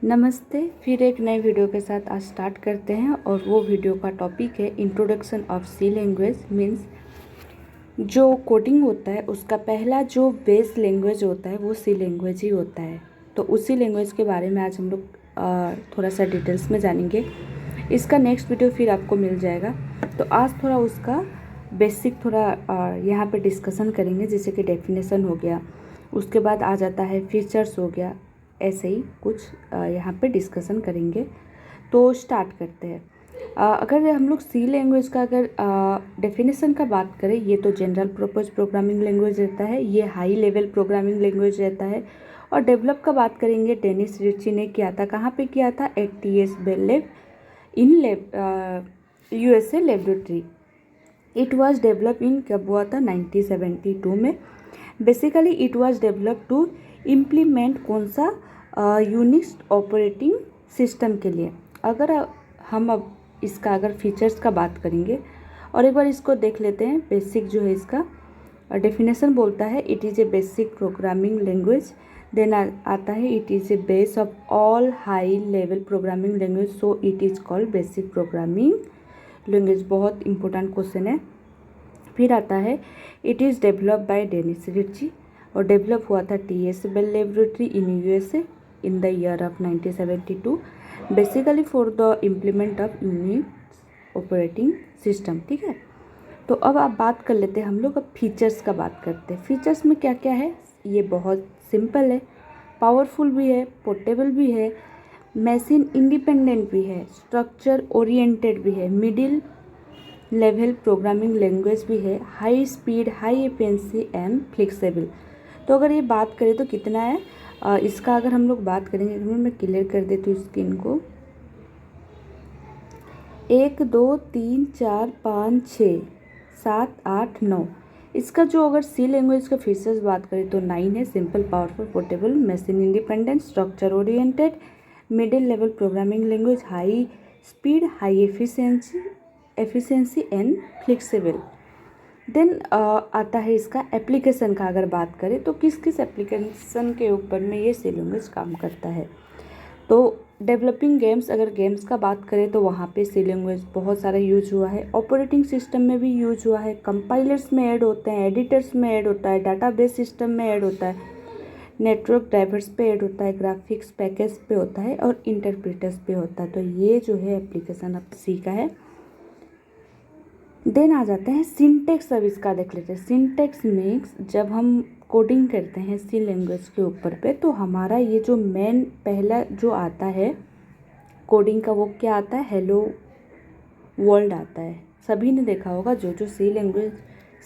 नमस्ते। फिर एक नए वीडियो के साथ आज स्टार्ट करते हैं और वो वीडियो का टॉपिक है introduction of C language. Means जो कोडिंग होता है उसका पहला जो बेस लैंग्वेज होता है वो सी लैंग्वेज ही होता है। तो उसी लैंग्वेज के बारे में आज हम लोग थोड़ा सा डिटेल्स में जानेंगे। इसका नेक्स्ट वीडियो फिर आपको मिल जाएगा। तो आज थोड़ा उसका बेसिक थोड़ा यहाँ पे डिस्कशन करेंगे, जैसे कि डेफिनेशन हो गया, उसके बाद आ जाता है फीचर्स हो गया, ऐसे ही कुछ यहाँ पे डिस्कशन करेंगे। तो स्टार्ट करते हैं। अगर हम लोग सी लैंग्वेज का अगर डेफिनेशन का बात करें, ये तो जनरल पर्पस प्रोग्रामिंग लैंग्वेज रहता है, ये हाई लेवल प्रोग्रामिंग लैंग्वेज रहता है। और डेवलप का बात करेंगे, डेनिस रिची ने किया था। कहाँ पे किया था? At TS Bell lab in USA laboratory. It was develop in कब हुआ था? 1972 में। Basically it was develop to implement कौन सा? यूनिक्स ऑपरेटिंग सिस्टम के लिए। अगर हम अब इसका अगर फीचर्स का बात करेंगे और एक बार इसको देख लेते हैं। बेसिक जो है इसका डेफिनेशन बोलता है it is a basic programming language. Then आता है it is a base of all high level programming language, so it is called basic programming language. बहुत इंपॉर्टेंट क्वेश्चन है। फिर आता है it is develop by Dennis Ritchie और develop हुआ था TS Bell laboratory in USA in the year of 1972, basically for the implement of Unix operating system. ठीक है, तो अब आप बात कर लेते हैं हम लोग। अब फीचर्स का बात करते हैं। फीचर्स में क्या क्या है? ये बहुत सिंपल है, पावरफुल भी है, पोर्टेबल भी है, मशीन इंडिपेंडेंट भी है, स्ट्रक्चर ओरिएंटेड भी है, मिडिल लेवल प्रोग्रामिंग लैंग्वेज भी है, high speed, high efficiency and flexible. तो अगर ये बात करें तो कितना है इसका? अगर हम लोग बात करेंगे, मैं क्लियर कर देती हूँ स्क्रीन को। 1 2 3 4 5 6 7 8 9। इसका जो अगर सी लैंग्वेज का फीचर्स बात करें तो 9 है। Simple, powerful, portable, machine independent, structure oriented, middle level programming language, high speed, high efficiency and flexible. Then आता है इसका एप्लीकेशन का अगर बात करें तो किस किस एप्लीकेशन के ऊपर में ये सी लैंग्वेज काम करता है। तो डेवलपिंग गेम्स, अगर गेम्स का बात करें तो वहाँ पे सी लैंग्वेज बहुत सारा यूज हुआ है। ऑपरेटिंग सिस्टम में भी यूज हुआ है, कंपाइलर्स में ऐड होते हैं, एडिटर्स में ऐड होता है, डाटाबेस सिस्टम में ऐड होता है, नेटवर्क ड्राइवर्स पे ऐड होता है, ग्राफिक्स पैकेज पे होता है और इंटरप्रेटर्स पे होता है। तो ये जो है एप्लीकेशन अब सी का है। देन आ जाते हैं सिंटेक्स। अब इसका देख लेते हैं। सिंटेक्स मीन्स जब हम कोडिंग करते हैं सी लैंग्वेज के ऊपर पे तो हमारा ये जो मेन पहला जो आता है कोडिंग का, वो क्या आता है? हेलो वर्ल्ड आता है। सभी ने देखा होगा, जो जो सी लैंग्वेज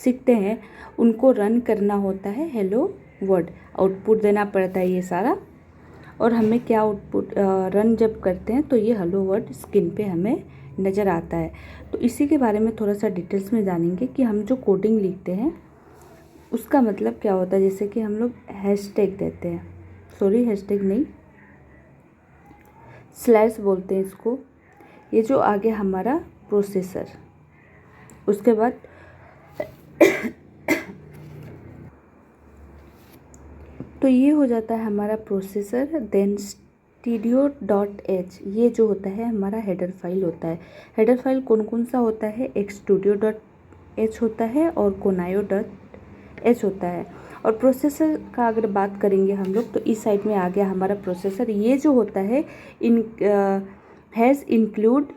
सीखते हैं उनको रन करना होता है हेलो वर्ल्ड, आउटपुट देना पड़ता है ये सारा। और हमें क्या आउटपुट रन जब करते हैं तो ये हेलो वर्ल्ड स्क्रीन पे हमें नज़र आता है। तो इसी के बारे में थोड़ा सा डिटेल्स में जानेंगे कि हम जो कोडिंग लिखते हैं उसका मतलब क्या होता है। जैसे कि हम लोग हैशटैग देते हैं, सॉरी हैशटैग नहीं, स्लैश बोलते हैं इसको। ये जो आगे हमारा प्रोसेसर, उसके बाद तो ये हो जाता है हमारा प्रोसेसर। देन studio.h, ये जो होता है हमारा हेडर फाइल होता है। हेडर फाइल कौन कौन सा होता है? एक studio.h होता है और conaio.h होता है। और प्रोसेसर का अगर बात करेंगे हम लोग तो इस साइड में आ गया हमारा प्रोसेसर। ये जो होता है हैज़ इंक्लूड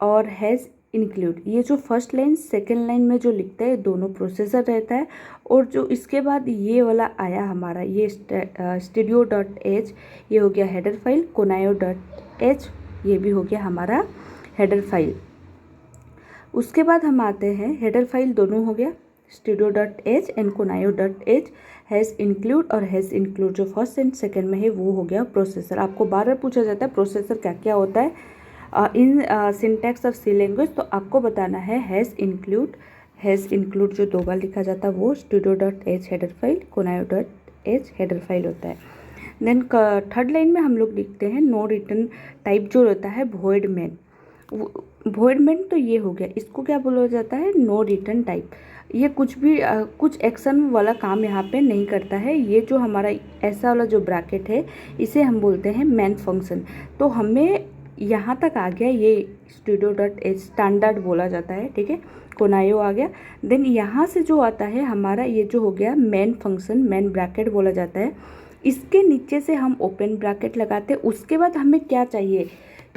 और हैज़ इंक्लूड, ये जो फर्स्ट लाइन सेकेंड लाइन में जो लिखता है दोनों प्रोसेसर रहता है। और जो इसके बाद ये वाला आया हमारा ये studio.h, ये हो गया हेडर फाइल। conaio.h ये भी हो गया हमारा हेडर फाइल। उसके बाद हम आते हैं, हेडर फाइल दोनों हो गया, studio.h and conaio.h। Has include और हैज़ इंक्लूड जो फर्स्ट एंड सेकेंड में है वो हो गया प्रोसेसर। आपको बार बार पूछा जाता है प्रोसेसर क्या क्या होता है इन सिंटैक्स ऑफ सी लैंग्वेज, तो आपको बताना है हैज़ इंक्लूड जो दो बार लिखा जाता है वो studio.h header file, conaio.h header file होता है। देन थर्ड लाइन में हम लोग लिखते हैं नो रिटर्न टाइप जो रहता है वॉइड मेन। तो ये हो गया, इसको क्या बोला जाता है? No return type. ये कुछ भी कुछ एक्शन वाला काम यहाँ पे नहीं करता है। ये जो हमारा ऐसा वाला जो ब्रैकेट है इसे हम बोलते हैं मेन फंक्शन। तो हमें यहाँ तक आ गया, ये studio.h स्टैंडर्ड बोला जाता है, ठीक है, कोनायो आ गया। देन यहाँ से जो आता है हमारा ये जो हो गया मेन फंक्शन, मेन ब्रैकेट बोला जाता है। इसके नीचे से हम ओपन ब्रैकेट लगाते हैं। उसके बाद हमें क्या चाहिए,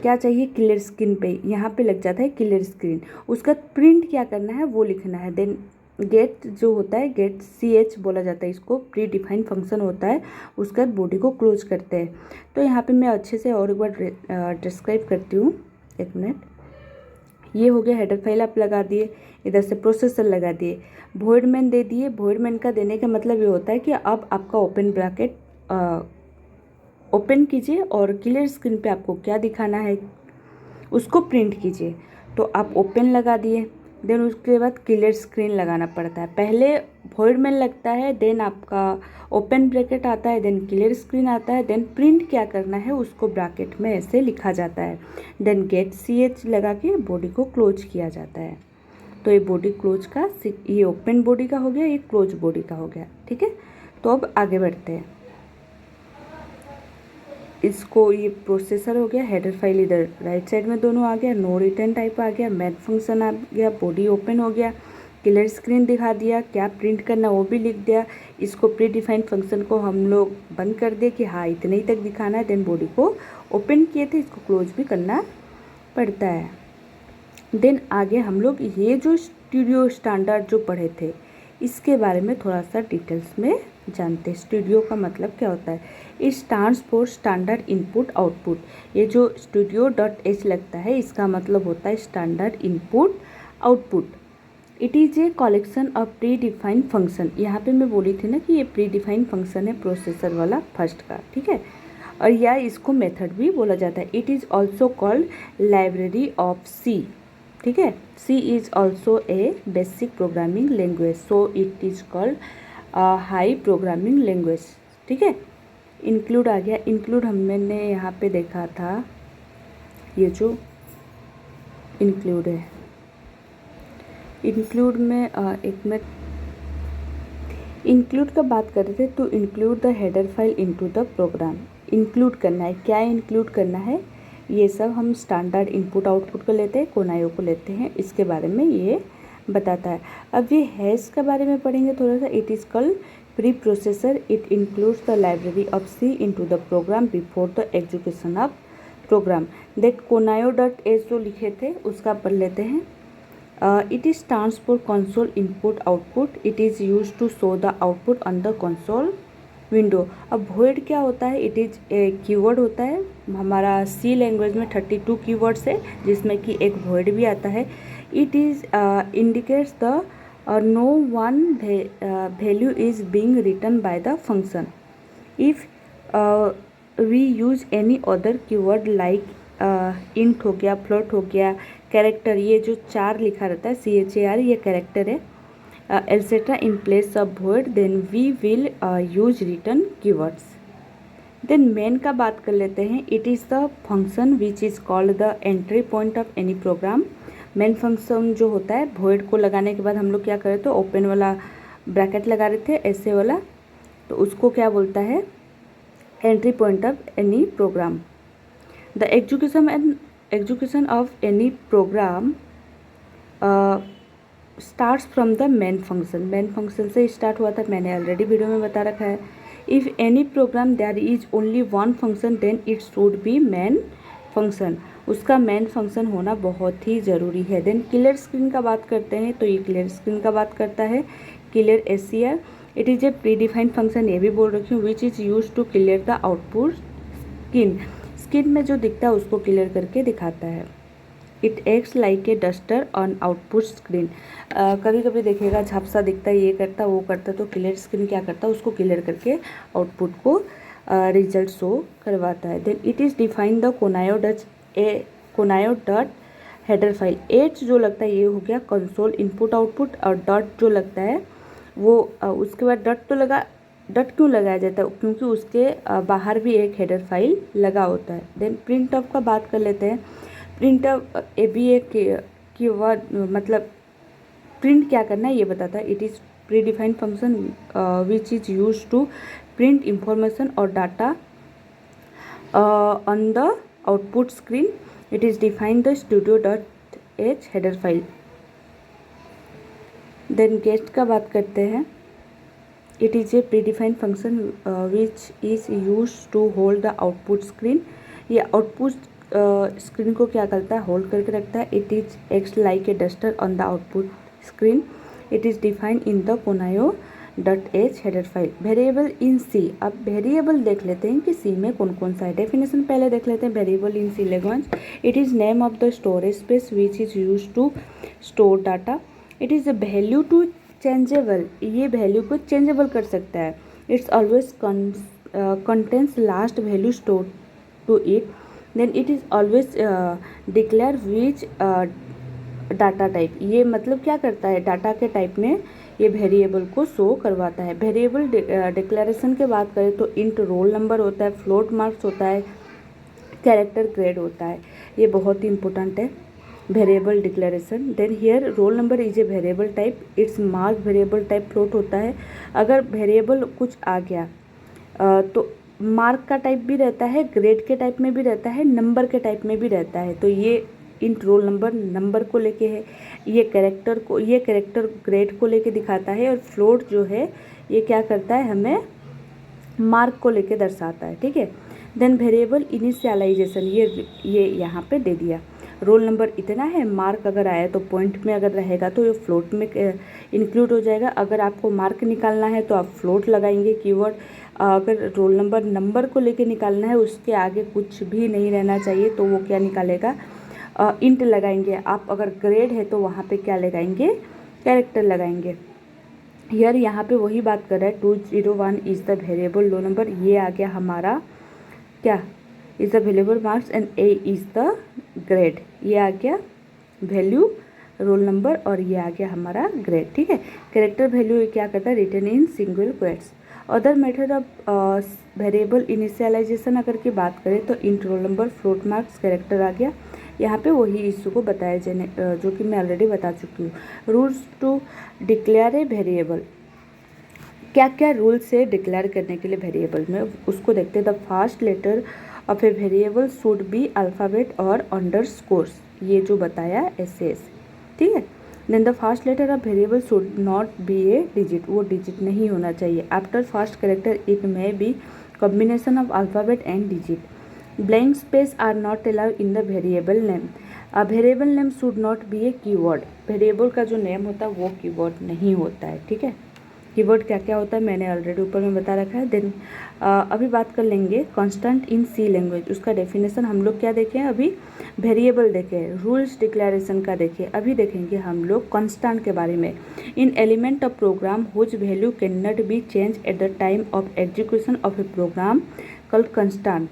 क्या चाहिए, क्लियर स्क्रीन पे यहाँ पे लग जाता है क्लियर स्क्रीन। उसका प्रिंट क्या करना है वो लिखना है। देन गेट जो होता है, गेट ch बोला जाता है, इसको प्री डिफाइंड फंक्शन होता है। उसके बाद बॉडी को क्लोज करते हैं। तो यहाँ पे मैं अच्छे से और एक बार डिस्क्राइब करती हूँ, एक मिनट। ये हो गया हेडर फाइल आप लगा दिए, इधर से प्रोसेसर लगा दिए, वॉइड मेन दे दिए। वॉइड मेन का देने का मतलब ये होता है कि अब आपका ओपन ब्रैकेट ओपन कीजिए और क्लियर स्क्रीन पे आपको क्या दिखाना है उसको प्रिंट कीजिए। तो आप ओपन लगा दिए, देन उसके बाद क्लियर स्क्रीन लगाना पड़ता है। पहले वॉइड मेन लगता है, देन आपका ओपन ब्रैकेट आता है, देन क्लियर स्क्रीन आता है, देन प्रिंट क्या करना है उसको ब्रैकेट में ऐसे लिखा जाता है। देन गेट ch लगा के बॉडी को क्लोज किया जाता है। तो ये बॉडी क्लोज का, ये ओपन बॉडी का हो गया, ये क्लोज बॉडी का हो गया, ठीक है। तो अब आगे बढ़ते हैं। इसको, ये प्रोसेसर हो गया, हेडर फाइल इधर राइट साइड में दोनों आ गया, नो रिटर्न टाइप आ गया, मेन फंक्शन आ गया, बॉडी ओपन हो गया, क्लियर स्क्रीन दिखा दिया, क्या प्रिंट करना वो भी लिख दिया। इसको प्री डिफाइंड फंक्शन को हम लोग बंद कर दिए कि हाँ इतने ही तक दिखाना है। देन बॉडी को ओपन किए थे, इसको क्लोज भी करना पड़ता है। देन आगे हम लोग ये जो स्टूडियो स्टैंडर्ड जो पढ़े थे इसके बारे में थोड़ा सा डिटेल्स में जानते हैं। स्टूडियो का मतलब क्या होता है, it stands for standard input output. ये जो studio.h लगता है इसका मतलब होता है standard input output. It is a collection of pre defined function. यहाँ पे मैं बोली थी ना कि ये प्री डिफाइंड फंक्शन है प्रोसेसर वाला फर्स्ट का, ठीक है। और या इसको मेथड भी बोला जाता है। It is also called library of C, ठीक है। C is also a basic programming language, so it is called high programming language, ठीक है। इंक्लूड आ गया। इंक्लूड हमने यहाँ पे देखा था, ये जो इंक्लूड है, इंक्लूड में एक मिनट, इंक्लूड का बात कर रहे थे। तो include the header file into the program, include करना है, क्या इंक्लूड करना है ये सब हम स्टैंडर्ड इनपुट आउटपुट को लेते हैं, कोनायो को लेते हैं, इसके बारे में ये बताता है। अब ये हैश के बारे में पढ़ेंगे थोड़ा सा। It is called preprocessor, it includes the library of C into the program before the execution of program. That कोनायो.h जो लिखे थे उसका पढ़ लेते हैं। It is stands for console input output. It is used to show the output on the console window. अब void क्या होता है, इट इज़ कीवर्ड होता है। हमारा सी लैंग्वेज में 32 कीवर्ड्स है जिसमें कि एक void भी आता है। It is indicates the no one value is being returned by the function. If we use any other keyword like int हो गया, फ्लोट हो गया, कैरेक्टर, ये जो 4 लिखा रहता है CHAR ये कैरेक्टर है, etcetera in place of void, then we will use return keywords. Then main का बात कर लेते हैं। It is the function which is called the entry point of any program. Main function जो होता है, void को लगाने के बाद हम लोग क्या कर रहे थे, ओपन वाला ब्रैकेट लगा रहे थे ऐसे वाला, तो उसको क्या बोलता है, entry point of any program. The execution of any program starts from the main function। main function से स्टार्ट हुआ था, मैंने ऑलरेडी वीडियो में बता रखा है। if any program there is only one function then it should be main function। उसका main function होना बहुत ही ज़रूरी है। देन क्लियर स्क्रीन का बात करते हैं, तो ये क्लियर स्क्रीन का बात करता है, clear SCR। It is a predefined function, ये भी बोल रखी हूँ, which is use to clear the output screen. Screen में जो दिखता है उसको क्लियर करके दिखाता है। It acts like a duster on output screen. कभी कभी देखिएगा झपसा दिखता है, ये करता वो करता, तो क्लियर स्क्रीन क्या करता है, उसको क्लियर करके आउटपुट को रिजल्ट शो करवाता है। Then it is define the कोनायो.डॉट हेडर फाइल। एच जो लगता है ये हो गया कंसोल इनपुट आउटपुट, और डॉट जो लगता है वो उसके बाद डॉट तो लगा, डॉट क्यों लगाया जाता है, क्योंकि उसके बाहर भी एक हेडर फाइल लगा होता है। देन प्रिंट ऑफ का बात कर लेते हैं। प्रिंट ऑफ ये भी एक कीवर्ड, मतलब प्रिंट क्या करना है ये बताता है। It is predefined function which is use to print information और data on the output screen. It is defined the studio.h header file. Then गेस्ट का बात करते हैं। It is a predefined function which is use to hold the output screen. ये output screen को क्या करता है, होल्ड करके रखता है। It is act like a duster on the output screen. It is defined in the conio.h header file. Variable in C. अब variable देख लेते हैं कि सी में कौन कौन सा है। डेफिनेशन पहले देख लेते हैं variable in C language. It is name of the storage space which is use to store data. It is a value to changeable. ये वैल्यू को चेंजेबल कर सकता है। It's always contains last value store to it. Then it is always declare which data type. ये मतलब क्या करता है, डाटा के टाइप में ये वेरिएबल को शो करवाता है। वेरिएबल डिक्लेरेशन के बात करें तो इंट रोल नंबर होता है, फ्लोट मार्क्स होता है, कैरेक्टर ग्रेड होता है। ये बहुत ही इंपॉर्टेंट है variable declaration. Then here roll number is a variable type. It's mark variable type float होता है। अगर वेरिएबल कुछ आ गया तो मार्क का टाइप भी रहता है, ग्रेड के टाइप में भी रहता है, नंबर के टाइप में भी रहता है। तो ये इंट रोल नंबर नंबर को लेके है, ये कैरेक्टर ग्रेड को लेके दिखाता है, और फ्लोट जो है ये क्या करता है, हमें मार्क को लेके दर्शाता है। ठीक है। देन वेरिएबल इनिशियलाइजेशन, ये यहाँ पे दे दिया। रोल नंबर इतना है, मार्क अगर आया तो पॉइंट में अगर रहेगा तो ये फ्लोट में इंक्लूड हो जाएगा। अगर आपको मार्क निकालना है तो आप फ्लोट लगाएंगे कीवर्ड। अगर रोल नंबर नंबर को लेके निकालना है, उसके आगे कुछ भी नहीं रहना चाहिए, तो वो क्या निकालेगा, इंट लगाएंगे। आप अगर ग्रेड है तो वहाँ पे क्या लगाएंगे, कैरेक्टर लगाएंगे। यार यहाँ पे वही बात कर रहा है। 201 is the variable role number. ये आ गया हमारा क्या, is the variable marks and A is the grade. ये आ गया वैल्यू रोल नंबर और ये आ गया हमारा ग्रेड। ठीक है। कैरेक्टर वैल्यू क्या करता है, return in single quotes. Other method of variable initialization अगर की बात करें तो int roll number, float marks, character आ गया। यहाँ पे वही इशू को बताया जो कि मैं ऑलरेडी बता चुकी हूँ। Rules to declare a variable. क्या क्या रूल्स है डिक्लेयर करने के लिए वेरिएबल में, उसको देखते हैं। The first letter of a variable should be alphabet और अंडरस्कोर्स, ये जो बताया ऐसे। ठीक है। Then the first letter of variable should not be a digit, वो डिजिट नहीं होना चाहिए। After first character it may be combination of alphabet and digit. Blank space are not allowed in the variable name. A variable name should not be a keyword. Variable का जो name होता है वो keyword नहीं होता है। ठीक है। कीवर्ड क्या क्या होता है मैंने ऑलरेडी ऊपर में बता रखा है। देन अभी बात कर लेंगे कांस्टेंट इन सी लैंग्वेज। उसका डेफिनेशन हम लोग क्या देखें, अभी वेरिएबल देखें, रूल्स डिक्लेरेशन का देखें। अभी देखेंगे हम लोग कांस्टेंट के बारे में। In element of program whose value can not be change at the time of execution of a program called constant.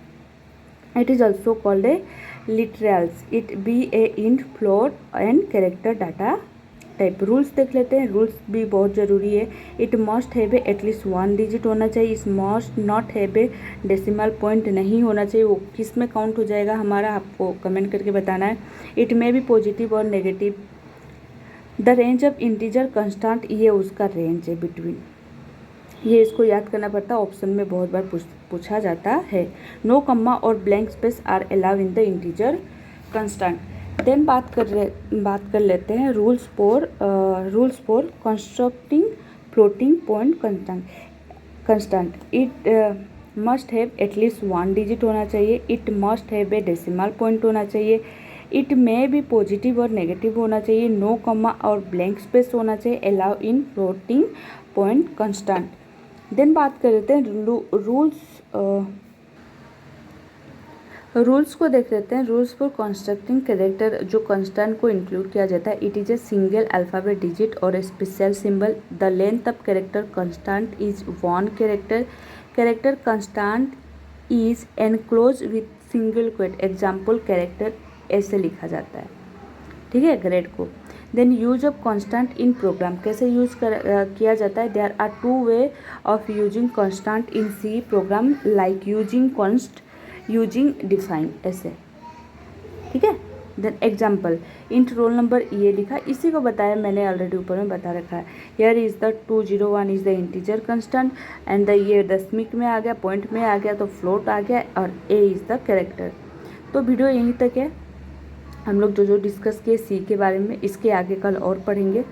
It is also called a literals. It be a int, float and character data type. Rules देख लेते हैं। Rules भी बहुत ज़रूरी है। It must have at least 1 digit होना चाहिए। इस must not have a decimal point नहीं होना चाहिए। वो किस में काउंट हो जाएगा हमारा, आपको कमेंट करके बताना है। इट में भी पॉजिटिव और negative. The range of integer constant, ये उसका रेंज है बिटवीन। ये इसको याद करना पड़ता है, ऑप्शन में बहुत बार पूछा जाता है। नो कम्मा और blank space are allowed in the integer constant. Then बात कर लेते हैं rules for constructing floating point constant. It must have at least 1 digit होना चाहिए। It must have a decimal point होना चाहिए। इट में भी पॉजिटिव और नेगेटिव होना चाहिए। नो कम्मा और ब्लैंक स्पेस होना चाहिए। Allow in floating point constant. Then बात कर लेते हैं रूल्स को देख लेते हैं। रूल्स फॉर कंस्ट्रक्टिंग कैरेक्टर, जो कंस्टेंट को इंक्लूड किया जाता है। It is a single alphabet digit और a special symbol. The length of character constant is 1 character constant is enclose with single quote. Example character ऐसे लिखा जाता है। ठीक है, ग्रेड को। Then use of constant in programme, कैसे use किया जाता है। There are 2 way of using constant in C program, like using const, using define, ऐसे। ठीक है। Then example, int roll number ये लिखा, इसी को बताया मैंने ऑलरेडी ऊपर में बता रखा है। Here is the 201 is the integer constant and the ये दशमिक में आ गया, पॉइंट में आ गया तो फ्लोट आ गया, और ए इज़ द कैरेक्टर। तो वीडियो यहीं तक है। हम लोग जो जो डिस्कस किए सी के बारे में, इसके आगे कल और पढ़ेंगे।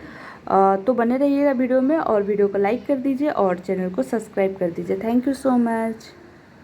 तो बने रहिएगा वीडियो में, और वीडियो को लाइक कर दीजिए और चैनल को सब्सक्राइब कर दीजिए। Thank you so much.